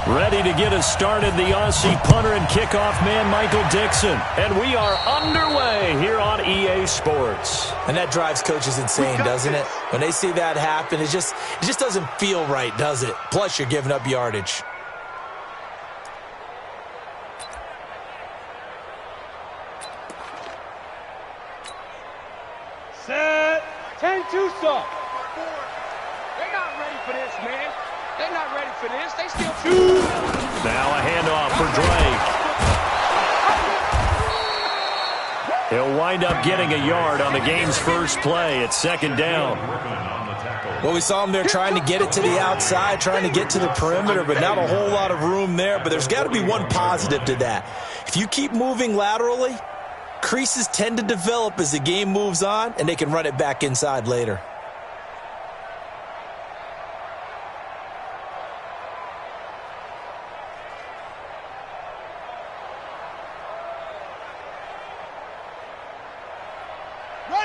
Ready to get us started, the Aussie punter and kickoff man, Michael Dixon. And we are underway here on EA Sports. And that drives coaches insane, doesn't it? When they see that happen, it just doesn't feel right, does it? Plus, you're giving up yardage. Set. 10-2-stop. They're not ready for this, man. They're not ready for this. They still two. Now a handoff for Drake. He'll wind up getting a yard on the game's first play at second down. Well, we saw him there trying to get it to the outside, trying to get to the perimeter, but not a whole lot of room there. But there's got to be one positive to that. If you keep moving laterally, creases tend to develop as the game moves on, and they can run it back inside later.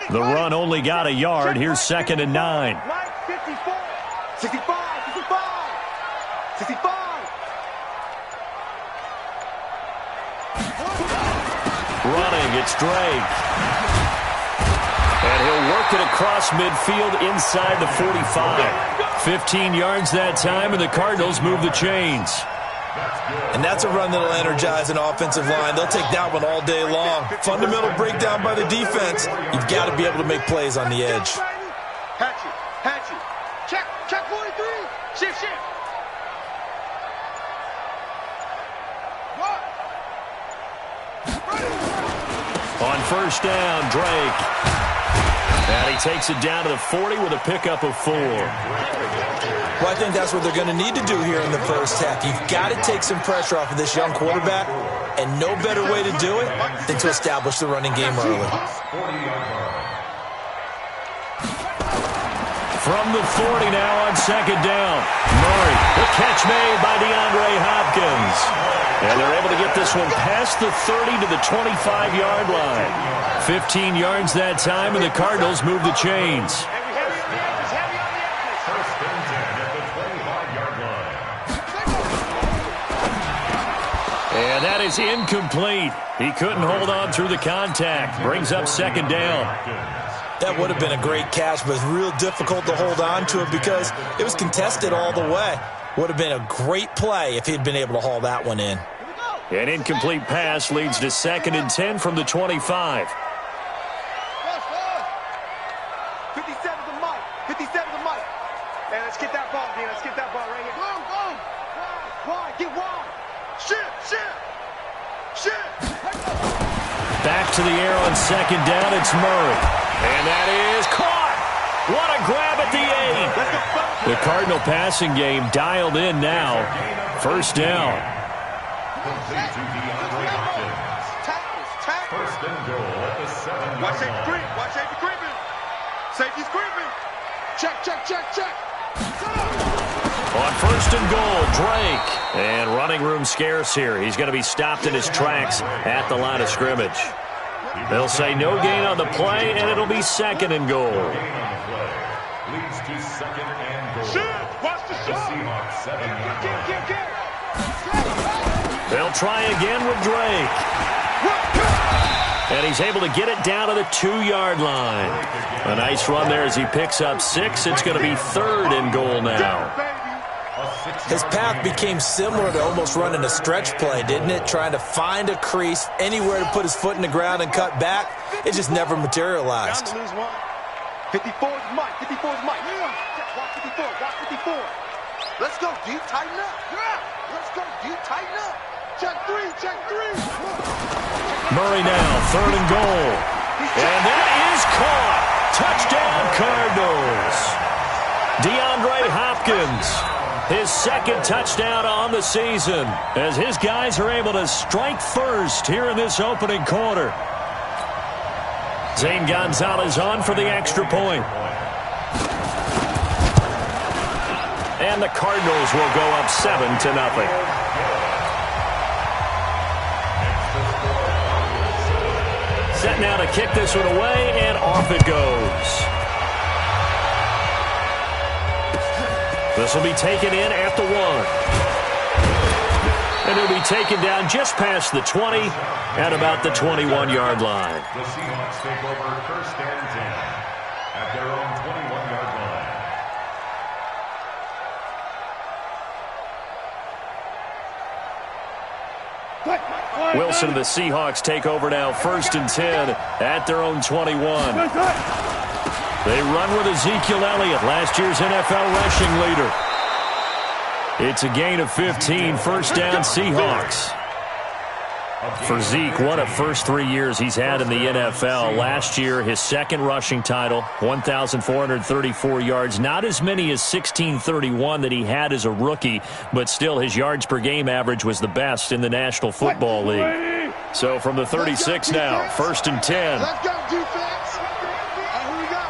The run only got a yard. Here's 2nd and 9. 54, 65, 65, 65. Running, it's Drake. And he'll work it across midfield inside the 45. 15 yards that time, and the Cardinals move the chains. And that's a run that'll energize an offensive line. They'll take that one all day long. Fundamental breakdown by the defense. You've got to be able to make plays on the edge. Hatchet. Check 43. Shift. On first down, Drake. And he takes it down to the 40 with a pickup of 4. Well, I think that's what they're going to need to do here in the first half. You've got to take some pressure off of this young quarterback, and no better way to do it than to establish the running game early. From the 40 now on second down. Murray, the catch made by DeAndre Hopkins. And they're able to get this one past the 30 to the 25-yard line. 15 yards that time, and the Cardinals move the chains. And that is incomplete. He couldn't hold on through the contact. Brings up second down. That would have been a great catch, but it's real difficult to hold on to it because it was contested all the way. Would have been a great play if he'd been able to haul that one in. An incomplete pass leads to 2nd and 10 from the 25. 57 to Mike. 57 to Mike. Hey, let's get that ball, man. Let's get that ball right here. Go. Wide. Get wide. Shift. Back to the air on second down. It's Murray. And that is caught. What a grab at the 8. The Cardinal passing game dialed in now. First down. First and goal at the 7. Watch safety creeping. Safety's creeping. Check. On first and goal, Drake. And running room scarce here. He's going to be stopped in his tracks at the line of scrimmage. They'll say no gain on the play, and it'll be 2nd and goal. Leads to 2nd and goal. Watch the shot. Seahawks 7. They'll try again with Drake. And he's able to get it down to the 2-yard line. A nice run there as he picks up 6. It's going to be 3rd and goal now. His path became similar to almost running a stretch play, didn't it? Trying to find a crease, anywhere to put his foot in the ground and cut back. It just never materialized. 54 is Mike. Watch 54. Let's go deep, tighten up. Let's go deep, tighten up. Check 3. Murray now, 3rd and goal. And that is caught. Touchdown, Cardinals. DeAndre Hopkins, his 2nd touchdown on the season, as his guys are able to strike first here in this opening quarter. Zane Gonzalez on for the extra point. And the Cardinals will go up 7-0. Set now to kick this one away, and off it goes. This will be taken in at the 1. And he'll be taken down just past the 20 at about the 21-yard line. The Seahawks take over first and 10 at their own 21-yard line. Wilson and the Seahawks take over now, first and 10 at their own 21. They run with Ezekiel Elliott, last year's NFL rushing leader. It's a gain of 15, first down Seahawks. For Zeke, what a first 3 years he's had in the NFL. Last year, his second rushing title, 1,434 yards. Not as many as 1,631 that he had as a rookie, but still his yards per game average was the best in the National Football League. So from the 36 now, first and 10. Let's go, defense. Here we go.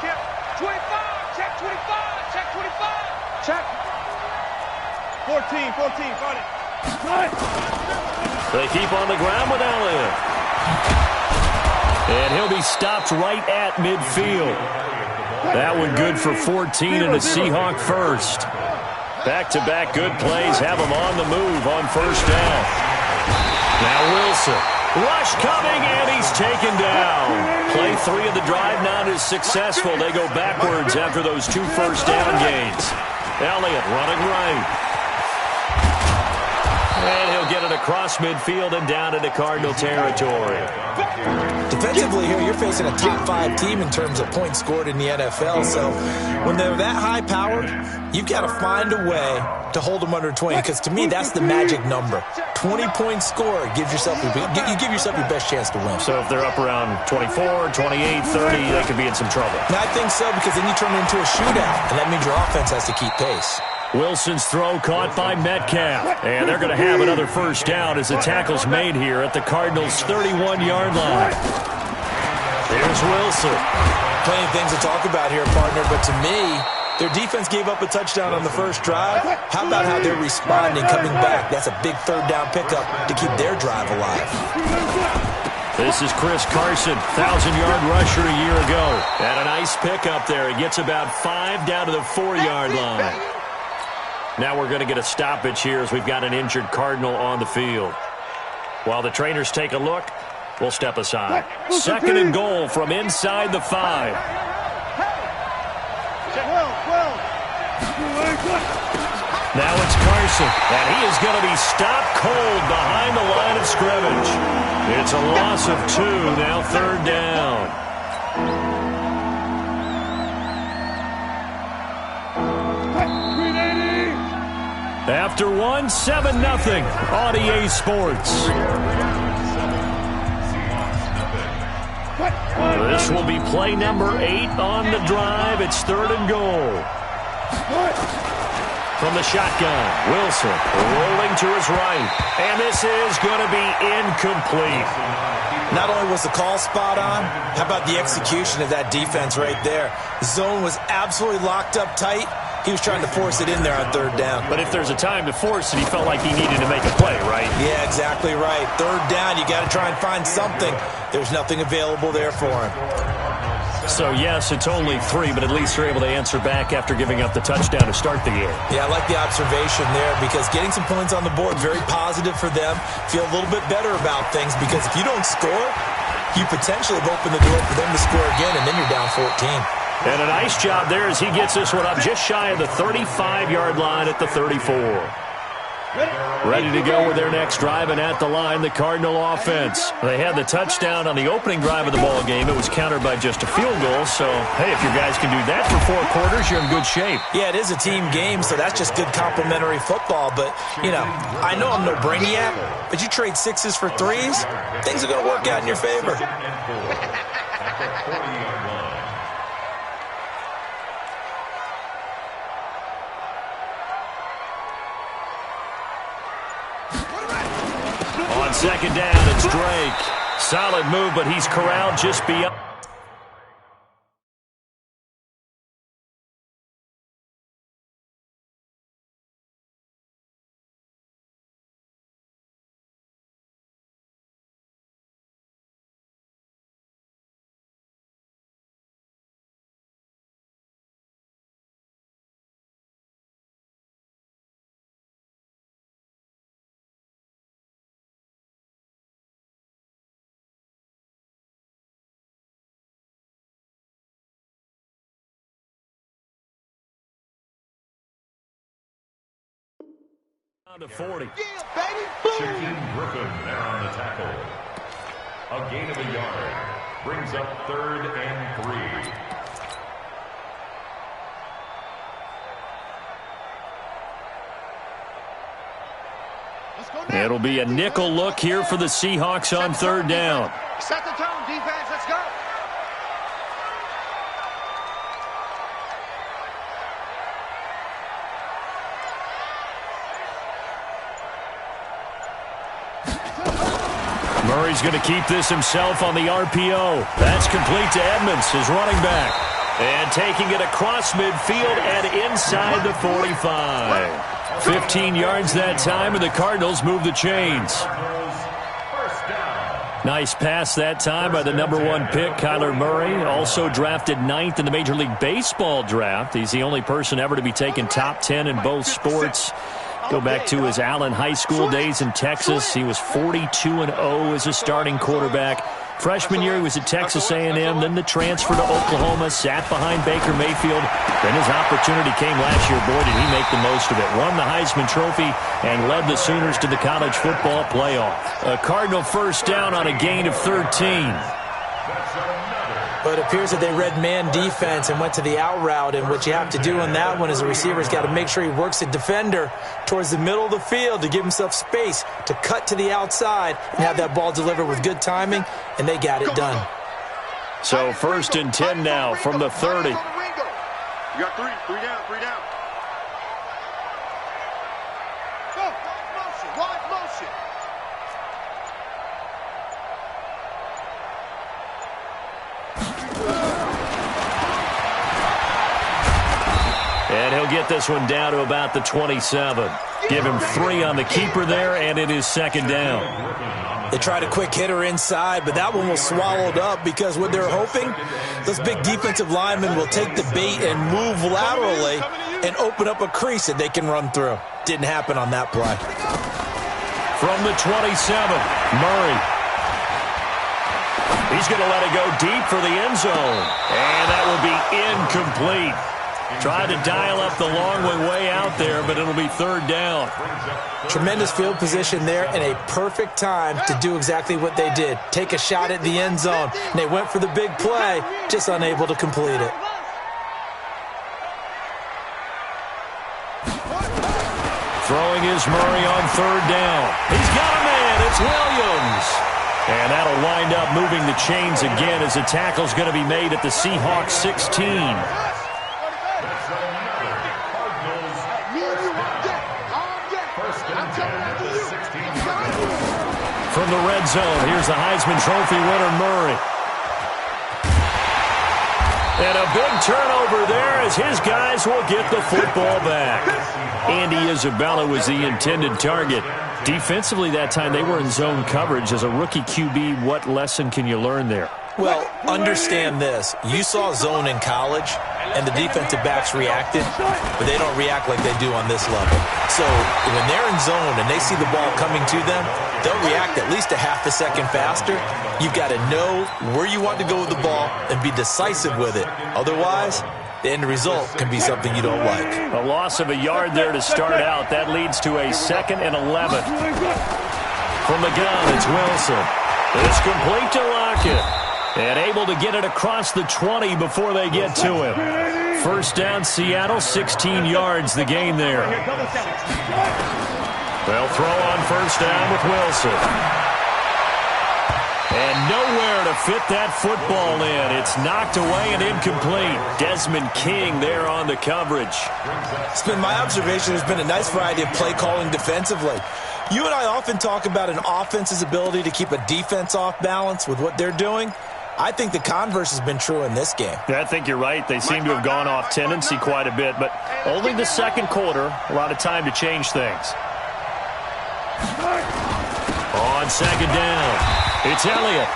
Kill. 25. Check 25. Check 25. Check. 14. Got it. They keep on the ground with Elliott. And he'll be stopped right at midfield. That one good for 14 and a Seahawk first. Back-to-back good plays have him on the move on first down. Now Wilson. Rush coming, and he's taken down. Play 3 of the drive not as successful. They go backwards after those 2 first down gains. Elliott running right. And he'll get it across midfield and down into Cardinal territory. Defensively here, you're facing a top 5 team in terms of points scored in the NFL. So when they're that high-powered, you've got to find a way to hold them under 20. Because to me, that's the magic number. 20 points scored, you give yourself your best chance to win. So if they're up around 24, 28, 30, they could be in some trouble. And I think so, because then you turn it into a shootout, and that means your offense has to keep pace. Wilson's throw caught by Metcalf. And they're going to have another first down as the tackle's made here at the Cardinals' 31-yard line. Here's Wilson. Plenty of things to talk about here, partner, but to me, their defense gave up a touchdown on the first drive. How about how they're responding, coming back? That's a big third-down pickup to keep their drive alive. This is Chris Carson, 1,000-yard rusher a year ago. And a nice pickup there. He gets about 5 down to the 4-yard line. Now we're going to get a stoppage here as we've got an injured Cardinal on the field. While the trainers take a look, we'll step aside. Second and goal from inside the 5. Now it's Carson, and he is going to be stopped cold behind the line of scrimmage. It's a loss of 2, now third down. After 1, 7-0 on EA Sports. This will be play number 8 on the drive. It's third and goal. From the shotgun, Wilson rolling to his right. And this is going to be incomplete. Not only was the call spot on, how about the execution of that defense right there? The zone was absolutely locked up tight. He was trying to force it in there on third down. But if there's a time to force it, he felt like he needed to make a play, right? Yeah, exactly right. Third down, you got to try and find something. There's nothing available there for him. So, yes, it's only 3, but at least they're able to answer back after giving up the touchdown to start the game. Yeah, I like the observation there because getting some points on the board, very positive for them. Feel a little bit better about things because if you don't score, you potentially have opened the door for them to score again, and then you're down 14. And a nice job there as he gets this one up just shy of the 35-yard line at the 34. Ready to go with their next drive, and at the line, the Cardinal offense. They had the touchdown on the opening drive of the ball game. It was countered by just a field goal. So, hey, if your guys can do that for 4 quarters, you're in good shape. Yeah, it is a team game, so that's just good complimentary football. But, you know, I know I'm no brainiac, but you trade 6s for 3s, things are going to work out in your favor. On second down, it's Drake. Solid move, but he's corralled just beyond. To 40. Yeah, baby. Boom. Shaquem Griffin there on the tackle. A gain of a yard. Brings up 3rd and 3. It'll be a nickel look here for the Seahawks on 3rd down. Set the tone, defense. Let's go. Murray's going to keep this himself on the RPO. That's complete to Edmonds, his running back. And taking it across midfield and inside the 45. 15 yards that time, and the Cardinals move the chains. Nice pass that time by the #1 pick, Kyler Murray. Also drafted 9th in the Major League Baseball draft. He's the only person ever to be taken top 10 in both sports. Go back to his Allen High School days in Texas. He was 42-0 as a starting quarterback. Freshman year, he was at Texas A&M, then the transfer to Oklahoma, sat behind Baker Mayfield. Then his opportunity came last year. Boy, did he make the most of it. Won the Heisman Trophy and led the Sooners to the college football playoff. A Cardinal first down on a gain of 13. But it appears that they read man defense and went to the out route, and what you have to do on that one is a receiver's got to make sure he works the defender towards the middle of the field to give himself space to cut to the outside and have that ball delivered with good timing, and they got it done. So 1st and 10 now from the 30. You got three down. Go, wide motion. And he'll get this one down to about the 27. Give him 3 on the keeper there, and it is 2nd down. They tried a quick hitter inside, but that one was swallowed up because what they're hoping, those big defensive linemen will take the bait and move laterally and open up a crease that they can run through. Didn't happen on that play. From the 27, Murray. He's going to let it go deep for the end zone. And that will be incomplete. Tried to dial up the long way out there, but it'll be 3rd down. Tremendous field position there and a perfect time to do exactly what they did. Take a shot at the end zone. And they went for the big play, just unable to complete it. Throwing is Murray on 3rd down. He's got a man. It's Williams. And that'll wind up moving the chains again as the tackle's going to be made at the Seahawks 16. From the red zone, here's the Heisman Trophy winner, Murray. And a big turnover there as his guys will get the football back. Andy Isabella was the intended target. Defensively that time, they were in zone coverage. As a rookie QB, what lesson can you learn there? Well, understand this. You saw zone in college, and the defensive backs reacted, but they don't react like they do on this level. So when they're in zone and they see the ball coming to them, they'll react at least a half a second faster. You've got to know where you want to go with the ball and be decisive with it. Otherwise, the end result can be something you don't like. A loss of a yard there to start out. That leads to a 2nd and 11. From the gun, it's Wilson. It's complete to Lockett. And able to get it across the 20 before they get to him. 1st down, Seattle, 16 yards the gain there. They'll throw on 1st down with Wilson. And nowhere to fit that football in. It's knocked away and incomplete. Desmond King there on the coverage. It's been my observation. There's been a nice variety of play calling defensively. You and I often talk about an offense's ability to keep a defense off balance with what they're doing. I think the converse has been true in this game. Yeah, I think you're right. They seem to have gone off tendency quite a bit, but only the 2nd quarter, a lot of time to change things. On 2nd down, it's Elliott.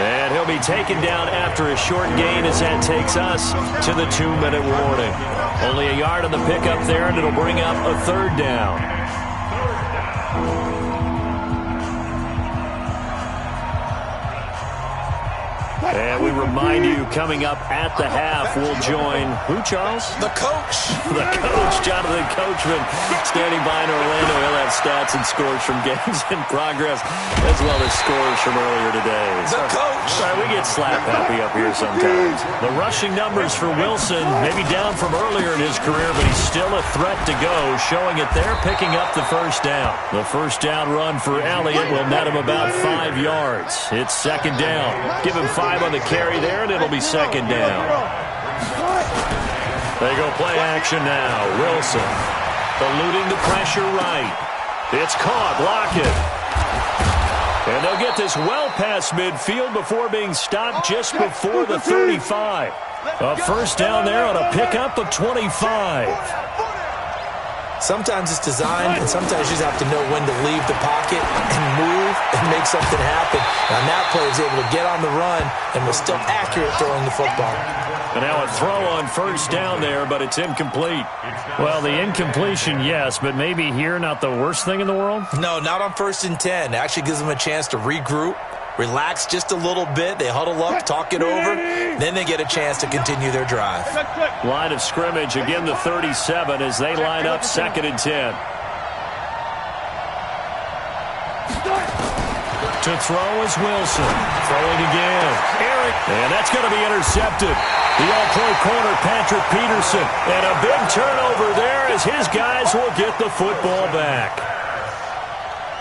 And he'll be taken down after a short gain as that takes us to the 2-minute warning. Only a yard on the pickup there, and it'll bring up a 3rd down. And we remind you, coming up at the half, we'll join who, Charles? The coach. The coach, Jonathan Coachman, standing by in Orlando. He'll have NFL stats and scores from games in progress, as well as scores from earlier today. The coach. We get slap happy up here sometimes. The rushing numbers for Wilson, maybe down from earlier in his career, but he's still a threat to go, showing it there, picking up the first down. The first down run for Elliott will net him about 5 yards. It's second down. Give him 5 on the carry there, and it'll be second down. They go play action now. Wilson eluding the pressure right. It's caught. Lockett. And they'll get this well past midfield before being stopped just before the 35. A first down there on a pickup of 25. Sometimes it's designed, and sometimes you just have to know when to leave the pocket and move and make something happen. And on that play, he was able to get on the run and was still accurate throwing the football. And now a throw on first down there, but it's incomplete. Well, the incompletion, yes, but maybe here not the worst thing in the world? No, not on 1st and 10. It actually gives them a chance to regroup, relax just a little bit. They huddle up, talk it over, then they get a chance to continue their drive. Line of scrimmage, again the 37 as they line up 2nd and 10. To throw is Wilson. Throwing again. Eric. And that's going to be intercepted. The all-pro corner, Patrick Peterson. And a big turnover there as his guys will get the football back.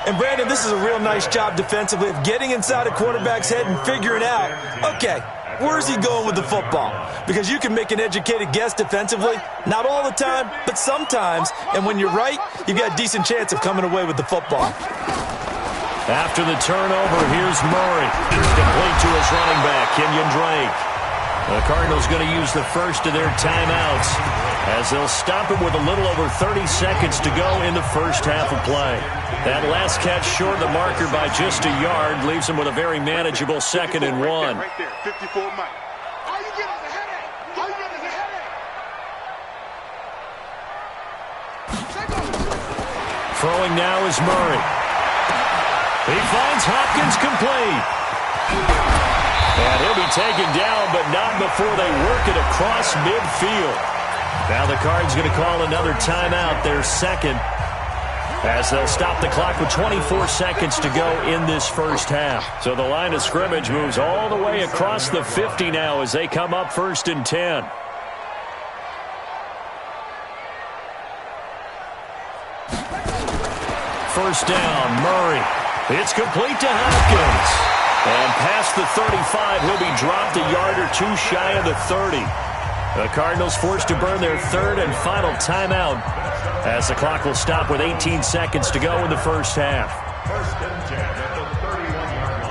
And, Brandon, this is a real nice job defensively of getting inside a quarterback's head and figuring out, okay, where's he going with the football? Because you can make an educated guess defensively. Not all the time, but sometimes. And when you're right, you've got a decent chance of coming away with the football. After the turnover, here's Murray. Complete to his running back, Kenyon Drake. The Cardinals going to use the first of their timeouts as they'll stop him with a little over 30 seconds to go in the first half of play. That last catch short the marker by just a yard leaves him with a very manageable 2nd and 1. Right there, 54 Mike. All you get is a headache. All you get is a headache. Throwing now is Murray. He finds Hopkins complete. And he'll be taken down, but not before they work it across midfield. Now the Cards going to call another timeout, their second, as they'll stop the clock with 24 seconds to go in this first half. So the line of scrimmage moves all the way across the 50 now as they come up 1st and 10. First down, Murray. It's complete to Hopkins. And past the 35, he'll be dropped a yard or 2 shy of the 30. The Cardinals forced to burn their 3rd and final timeout as the clock will stop with 18 seconds to go in the first half. 1st and 10 at the 31-yard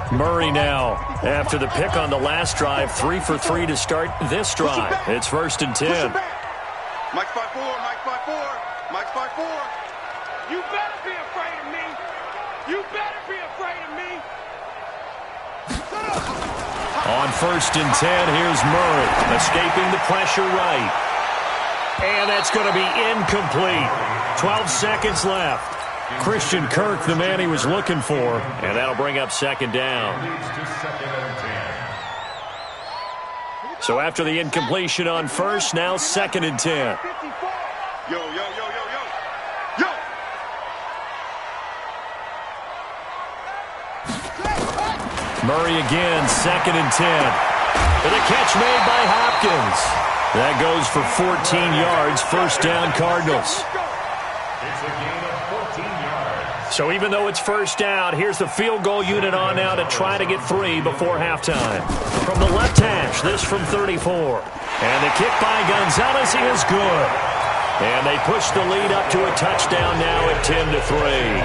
line. Murray now, after the pick on the last drive, 3 for 3 to start this drive. It's 1st and 10. Mike's 5-4, Mike's 5-4, Mike's 5-4. You better be afraid of me. You better be afraid of me. On 1st and 10, here's Murray, escaping the pressure right. And that's going to be incomplete. 12 seconds left. Christian Kirk, the man he was looking for, and that'll bring up 2nd down. Leads to 2nd and 10. So after the incompletion on 1st, now 2nd and 10. Yo, yo, yo, yo, yo. Yo! Murray again, 2nd and 10. And a catch made by Hopkins. That goes for 14 yards, first down Cardinals. It's a gain of 14 yards. So even though it's first down, here's the field goal unit on now to try to get 3 before halftime. From the left hash, this from 34. And the kick by Gonzalez is good. And they push the lead up to a touchdown now at 10-3.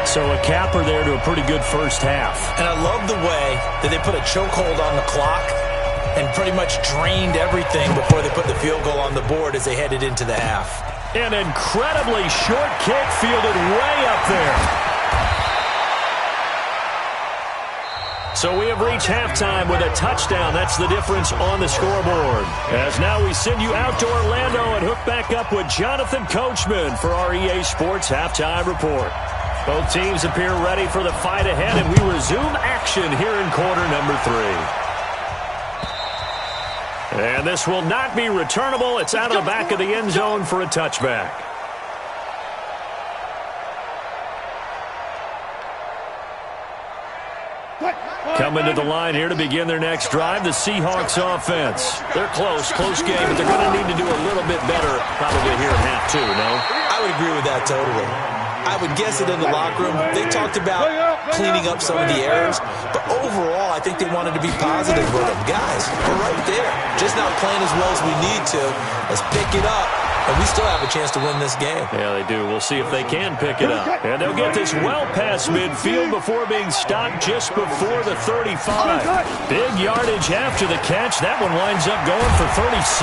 So a capper there to a pretty good first half. And I love the way that they put a chokehold on the clock and pretty much drained everything before they put the field goal on the board as they headed into the half. An incredibly short kick fielded way up there. So we have reached halftime with a touchdown. That's the difference on the scoreboard. As now we send you out to Orlando and hook back up with Jonathan Coachman for our EA Sports Halftime Report. Both teams appear ready for the fight ahead, and we resume action here in quarter number 3. And this will not be returnable. It's out of the back of the end zone for a touchback. Coming to the line here to begin their next drive, the Seahawks offense. They're close game, but they're going to need to do a little bit better probably here in half two, no? I would agree with that totally. I would guess it in the locker room. They talked about cleaning up some of the errors, but overall, I think they wanted to be positive with them. Guys, we're right there. Just not playing as well as we need to. Let's pick it up, and we still have a chance to win this game. Yeah, they do. We'll see if they can pick it up. And they'll get this well past midfield before being stopped just before the 35. Big yardage after the catch. That one winds up going for 36.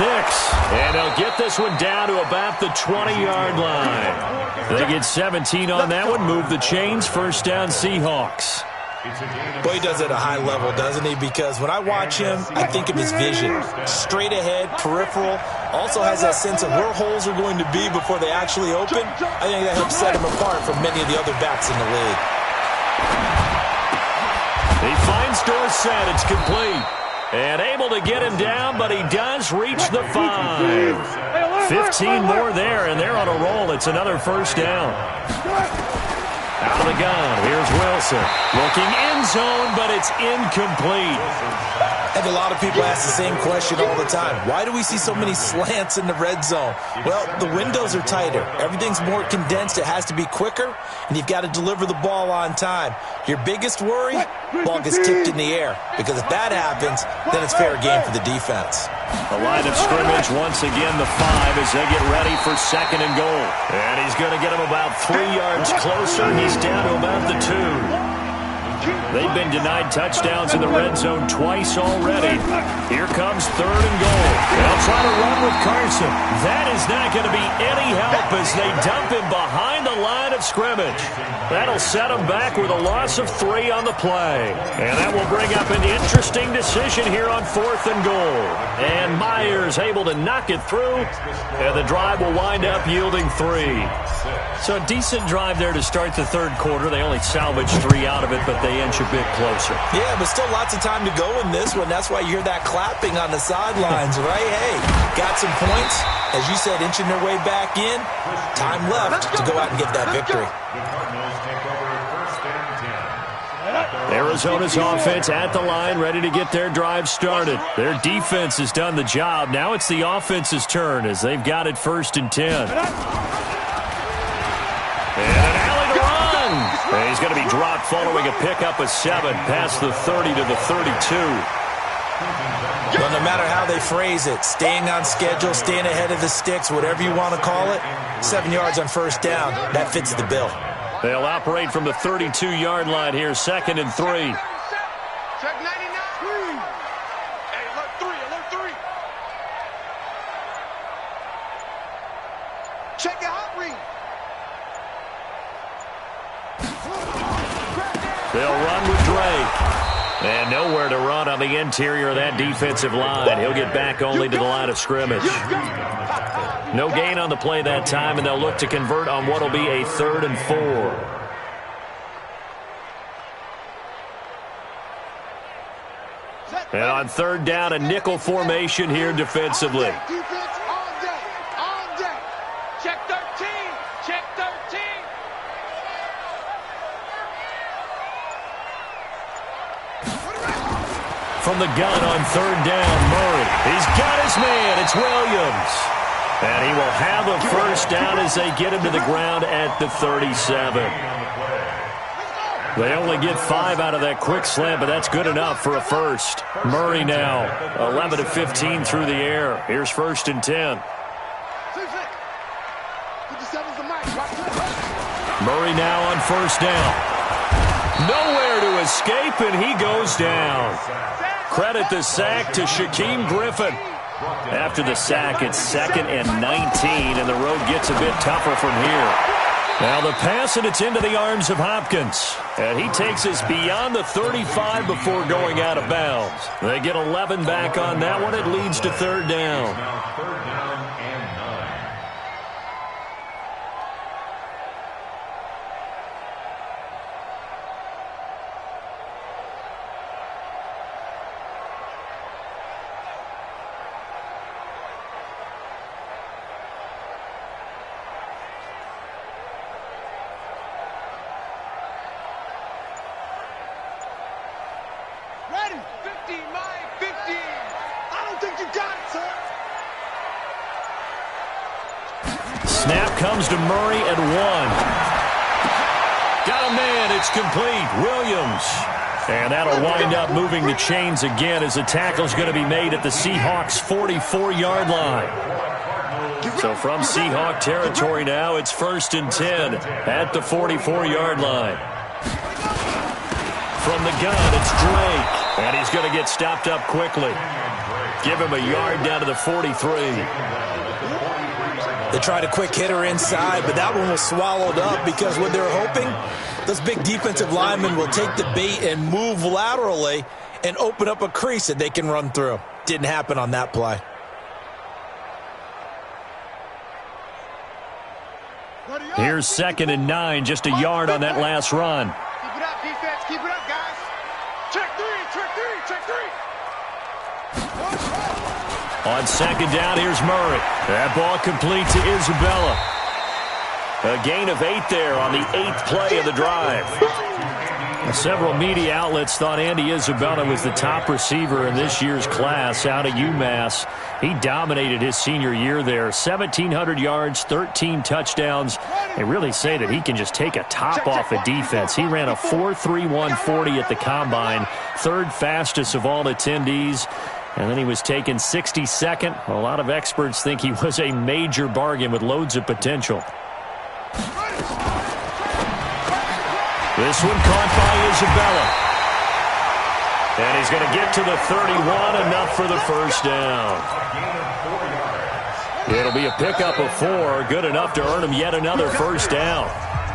And they'll get this one down to about the 20-yard line. They get 17 on that one. Move the chains. First down, Seahawks. Boy, he does it at a high level, doesn't he? Because when I watch him, I think of his vision. Straight ahead, peripheral. Also has that sense of where holes are going to be before they actually open. I think that helps set him apart from many of the other backs in the league. He finds Dorsett. It's complete. And able to get him down, but he does reach the 5. 15 more there, and they're on a roll. It's another first down. Out of the gun, here's Wilson. Looking end zone, but it's incomplete. And a lot of people ask the same question all the time. Why do we see so many slants in the red zone? Well, the windows are tighter. Everything's more condensed. It has to be quicker, and you've got to deliver the ball on time. Your biggest worry? Ball gets tipped in the air. Because if that happens, then it's fair game for the defense. The line of scrimmage, once again, the 5 as they get ready for second and goal. And he's going to get him about 3 yards closer. He's down to about the 2. They've been denied touchdowns in the red zone twice already. Here comes third and goal. They'll try to run with Carson. That is not going to be any help as they dump him behind the line of scrimmage. That'll set him back with a loss of 3 on the play. And that will bring up an interesting decision here on fourth and goal. And Myers able to knock it through. And the drive will wind up yielding 3. So a decent drive there to start the third quarter. They only salvaged 3 out of it, but they inch a bit closer. Yeah, but still lots of time to go in this one. That's why you hear that clapping on the sidelines, right? Hey, got some points. As you said, inching their way back in. Time left to go out and get that victory. Arizona's offense at the line, ready to get their drive started. Their defense has done the job. Now it's the offense's turn as they've got it first and 10. And an alley to run. And he's going to be dropped following a pickup of 7 past the 30 to the 32. Well, no matter how they phrase it, staying on schedule, staying ahead of the sticks, whatever you want to call it, 7 yards on first down, that fits the bill. They'll operate from the 32-yard line here, second and 3. Check 99. Hey, alert 3. Check your hot read. They'll run with Drake. And nowhere to run on the interior of that defensive line. He'll get back only to the line of scrimmage. No gain on the play that time, and they'll look to convert on what will be a 3rd and 4. And on 3rd down, a nickel formation here defensively. Defense all day. Check 13. Check 13. From the gun on 3rd down, Murray. He's got his man. It's Williams. And he will have a first down as they get him to the ground at the 37. They only get 5 out of that quick slant, but that's good enough for a first. Murray now, 11 of 15 through the air. Here's first and 10. Murray now on first down. Nowhere to escape, and he goes down. Credit the sack to Shaquem Griffin. After the sack, it's 2nd and 19, and the road gets a bit tougher from here. Now the pass, and it's into the arms of Hopkins. And he takes us beyond the 35 before going out of bounds. They get 11 back on that one. It leads to 3rd down. comes to Murray at 1. Got a man. It's complete. Williams. And that'll wind up moving the chains again as the tackle's going to be made at the Seahawks' 44-yard line. So from Seahawk territory now, it's 1st and 10 at the 44-yard line. From the gun, it's Drake. And he's going to get stopped up quickly. Give him a yard down to the 43. They tried a quick hitter inside, but that one was swallowed up because what they're hoping, those big defensive linemen will take the bait and move laterally and open up a crease that they can run through. Didn't happen on that play. Here's 2nd and 9, just a yard on that last run. Keep it up, defense. Keep it up, guys. Check 3, check 3, check 3. On 2nd down, here's Murray. That ball complete to Isabella. A gain of 8 there on the 8th play of the drive. Several media outlets thought Andy Isabella was the top receiver in this year's class out of UMass. He dominated his senior year there. 1,700 yards, 13 touchdowns. They really say that he can just take a top off a defense. He ran a 4.31 40 at the Combine, 3rd fastest of all attendees. And then he was taken 62nd. A lot of experts think he was a major bargain with loads of potential. This one caught by Isabella. And he's going to get to the 31, enough for the 1st down. It'll be a pickup of 4, good enough to earn him yet another 1st down.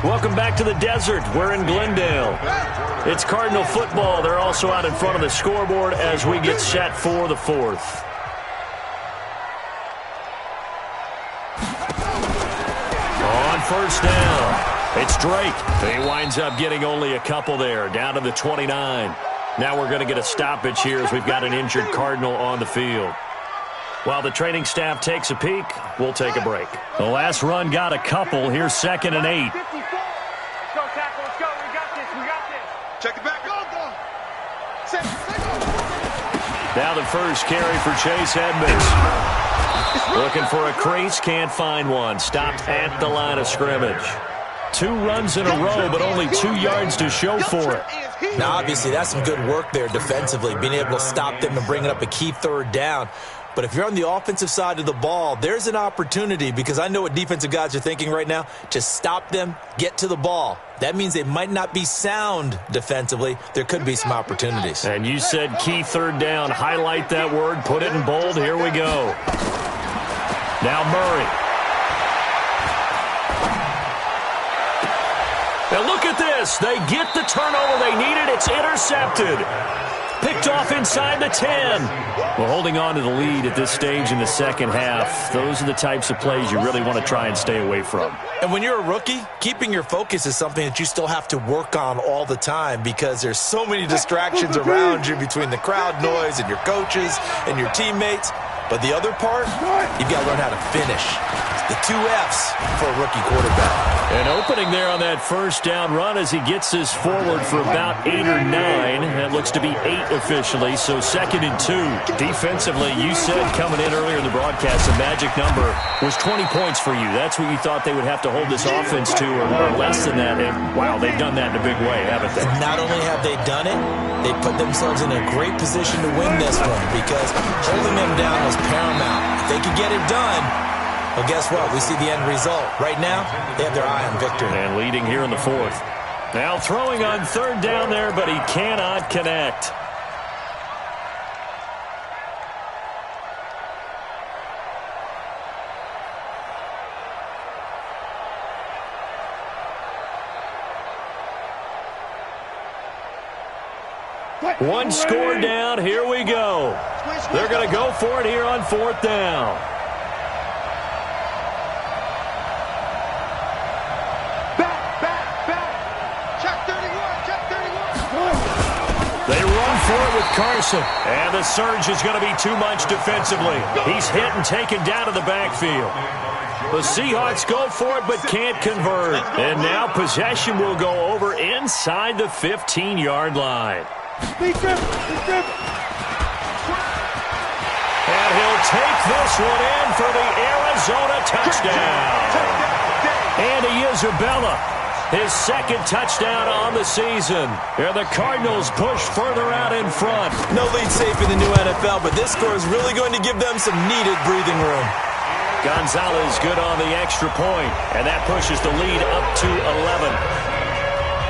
Welcome back to the desert. We're in Glendale. It's Cardinal football. They're also out in front of the scoreboard as we get set for the 4th. On 1st down, it's Drake. He winds up getting only a couple there, down to the 29. Now we're going to get a stoppage here as we've got an injured Cardinal on the field. While the training staff takes a peek, we'll take a break. The last run got a couple. Here's 2nd and 8. Let's go, tackle. Let's go. We got this. We got this. Check it back. Go. Set. Now the first carry for Chase Edmonds. Looking for a crease, can't find one. Stopped at the line of scrimmage. 2 runs in a row, but only 2 yards to show for it. Now, obviously, that's some good work there defensively, being able to stop them and bringing up a key 3rd down. But if you're on the offensive side of the ball, there's an opportunity, because I know what defensive guys are thinking right now. Just stop them, get to the ball. That means they might not be sound defensively. There could be some opportunities. And you said key 3rd down. Highlight that word. Put it in bold. Here we go. Now Murray. Now look at this. They get the turnover they needed. It's intercepted. Picked off inside the 10. Well, holding on to the lead at this stage in the 2nd half, those are the types of plays you really want to try and stay away from. And when you're a rookie, keeping your focus is something that you still have to work on all the time, because there's so many distractions around you between the crowd noise and your coaches and your teammates. But the other part, you've got to learn how to finish. The 2 F's for a rookie quarterback. An opening there on that 1st down run as he gets this forward for about 8 or 9. That looks to be 8 officially, so 2nd and 2. Defensively, you said coming in earlier in the broadcast, the magic number was 20 points for you. That's what you thought they would have to hold this offense to, or less than that. And, wow, they've done that in a big way, haven't they? And not only have they done it, they put themselves in a great position to win this one, because holding them down was paramount. If they could get it done, well, guess what? We see the end result. Right now, they have their eye on victory. And leading here in the 4th. Now throwing on 3rd down there, but he cannot connect. One score down. Here we go. They're going to go for it here on 4th down. They run for it with Carson. And the surge is going to be too much defensively. He's hit and taken down to the backfield. The Seahawks go for it but can't convert. And now possession will go over inside the 15-yard line. And he'll take this one in for the Arizona touchdown. Andy Isabella, his second touchdown on the season. And the Cardinals push further out in front. No lead safe in the new NFL, but this score is really going to give them some needed breathing room. Gonzalez good on the extra point, and that pushes the lead up to 11.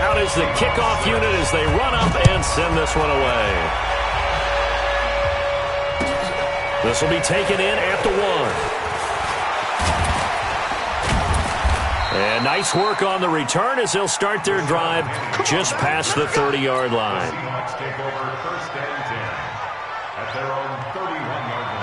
Out is the kickoff unit as they run up and send this one away. This will be taken in at the 1. And nice work on the return as they'll start their drive just past the 30-yard line. Seahawks take over 1st and 10 at their own 31-yard line.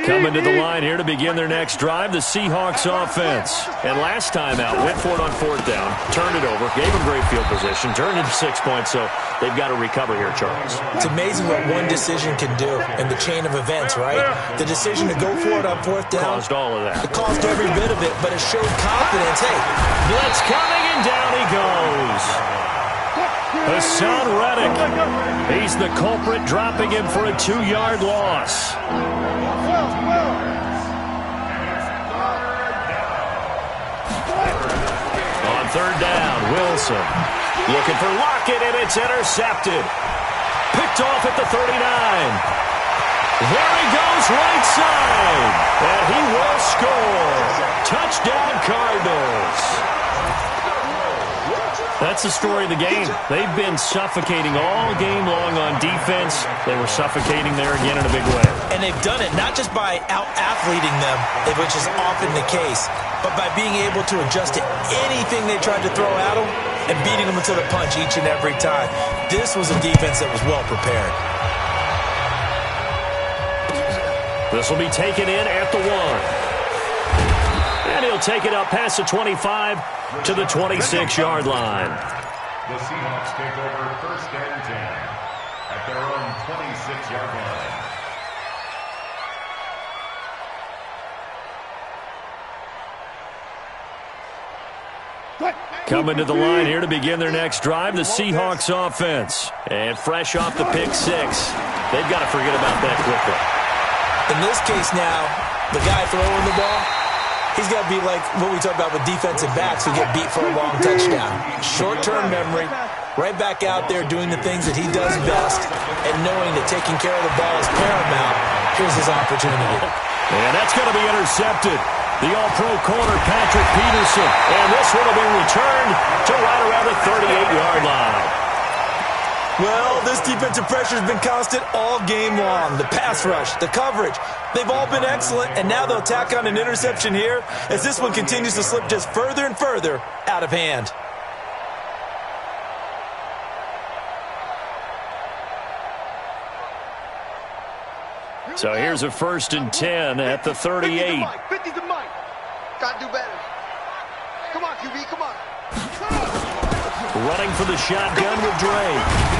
Coming to the line here to begin their next drive, the Seahawks offense. And last time out, went for it on 4th down, turned it over, gave them great field position, turned into 6 points, so they've got to recover here, Charles. It's amazing what one decision can do in the chain of events, right? The decision to go for it on 4th down. Caused all of that. It caused every bit of it, but it showed confidence. Hey, blitz coming, and down he goes. Hassan Reddick. He's the culprit, dropping him for a 2-yard loss. On 3rd down, Wilson looking for Lockett, and it's intercepted. Picked off at the 39. There he goes, right side. And he will score. Touchdown, Cardinals. That's the story of the game. They've been suffocating all game long on defense. They were suffocating there again in a big way. And they've done it not just by out-athleting them, which is often the case, but by being able to adjust to anything they tried to throw at them and beating them to the punch each and every time. This was a defense that was well prepared. This will be taken in at the 1. And he'll take it up past the 25 to the 26-yard line. The Seahawks take over 1st and 10 at their own 26-yard line. Coming to the line here to begin their next drive, the Seahawks offense. And fresh off the pick 6, they've got to forget about that quickly. In this case now, the guy throwing the ball, he's got to be like what we talk about with defensive backs who get beat for a long touchdown. Short-term memory, right back out there doing the things that he does best, and knowing that taking care of the ball is paramount. Here's his opportunity. And that's going to be intercepted. The all-pro corner, Patrick Peterson. And this one will be returned to right around the 38-yard line. Well, this defensive pressure has been constant all game long. The pass rush, the coverage, they've all been excellent, and now they'll tack on an interception here as this one continues to slip just further and further out of hand. So here's a 1st and 10 at the 38. 50 to Mike. Gotta do better. Come on, QB, come on. Running for the shotgun with Drake.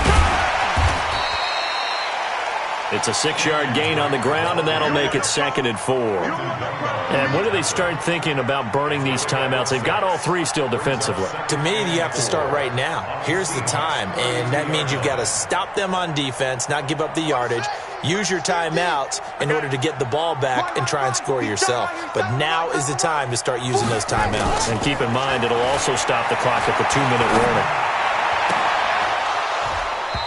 It's a 6-yard gain on the ground, and that'll make it 2nd and 4. And when do they start thinking about burning these timeouts? They've got all 3 still defensively. To me, you have to start right now. Here's the time, and that means you've got to stop them on defense, not give up the yardage, use your timeouts in order to get the ball back and try and score yourself. But now is the time to start using those timeouts. And keep in mind, it'll also stop the clock at the 2-minute warning.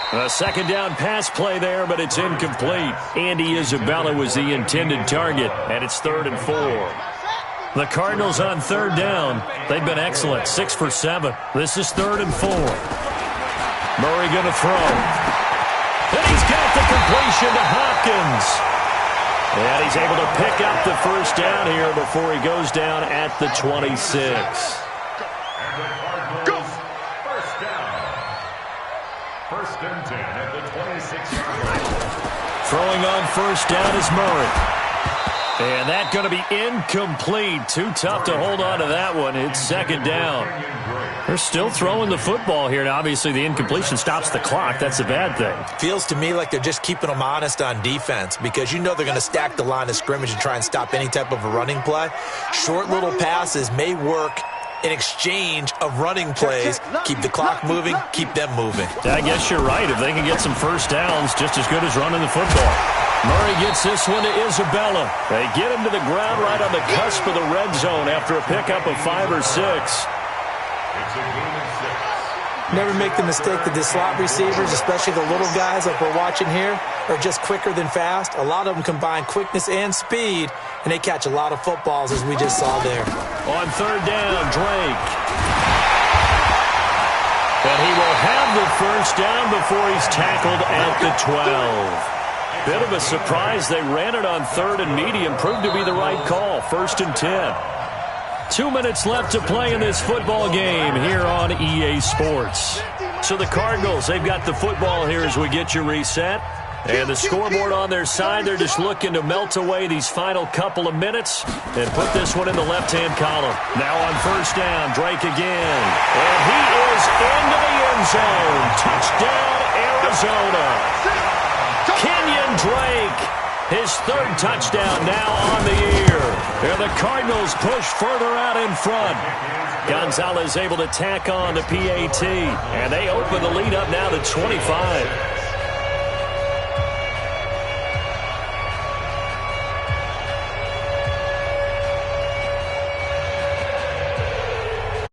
A 2nd down pass play there, but it's incomplete. Andy Isabella was the intended target, and it's 3rd and 4. The Cardinals on 3rd down. They've been excellent, 6 for 7. This is 3rd and 4. Murray going to throw. And he's got the completion to Hopkins. And he's able to pick up the 1st down here before he goes down at the 26. Throwing on 1st down is Murray. And that's going to be incomplete. Too tough to hold on to that one. It's 2nd down. They're still throwing the football here. Now, obviously, the incompletion stops the clock. That's a bad thing. Feels to me like they're just keeping them honest on defense because you know they're going to stack the line of scrimmage and try and stop any type of a running play. Short little passes may work an exchange of running plays. Keep the clock moving, keep them moving. I guess you're right. If they can get some first downs, just as good as running the football. Murray gets this one to Isabella. They get him to the ground right on the cusp of the red zone after a pickup of 5 or 6. It's a gain of 6. Never make the mistake that the slot receivers, especially the little guys like we're watching here, are just quicker than fast. A lot of them combine quickness and speed, and they catch a lot of footballs, as we just saw there. On 3rd down, Drake. And he will have the first down before he's tackled at the 12. Bit of a surprise. They ran it on 3rd and medium. Proved to be the right call. 1st and 10. 2 minutes left to play in this football game here on EA Sports. So the Cardinals, they've got the football here as we get you reset. And the scoreboard on their side, they're just looking to melt away these final couple of minutes and put this one in the left-hand column. Now on 1st down, Drake again. And he is into the end zone. Touchdown, Arizona. Kenyon Drake, his 3rd touchdown now on the year. And the Cardinals push further out in front. Gonzalez able to tack on the PAT. And they open the lead up now to 25.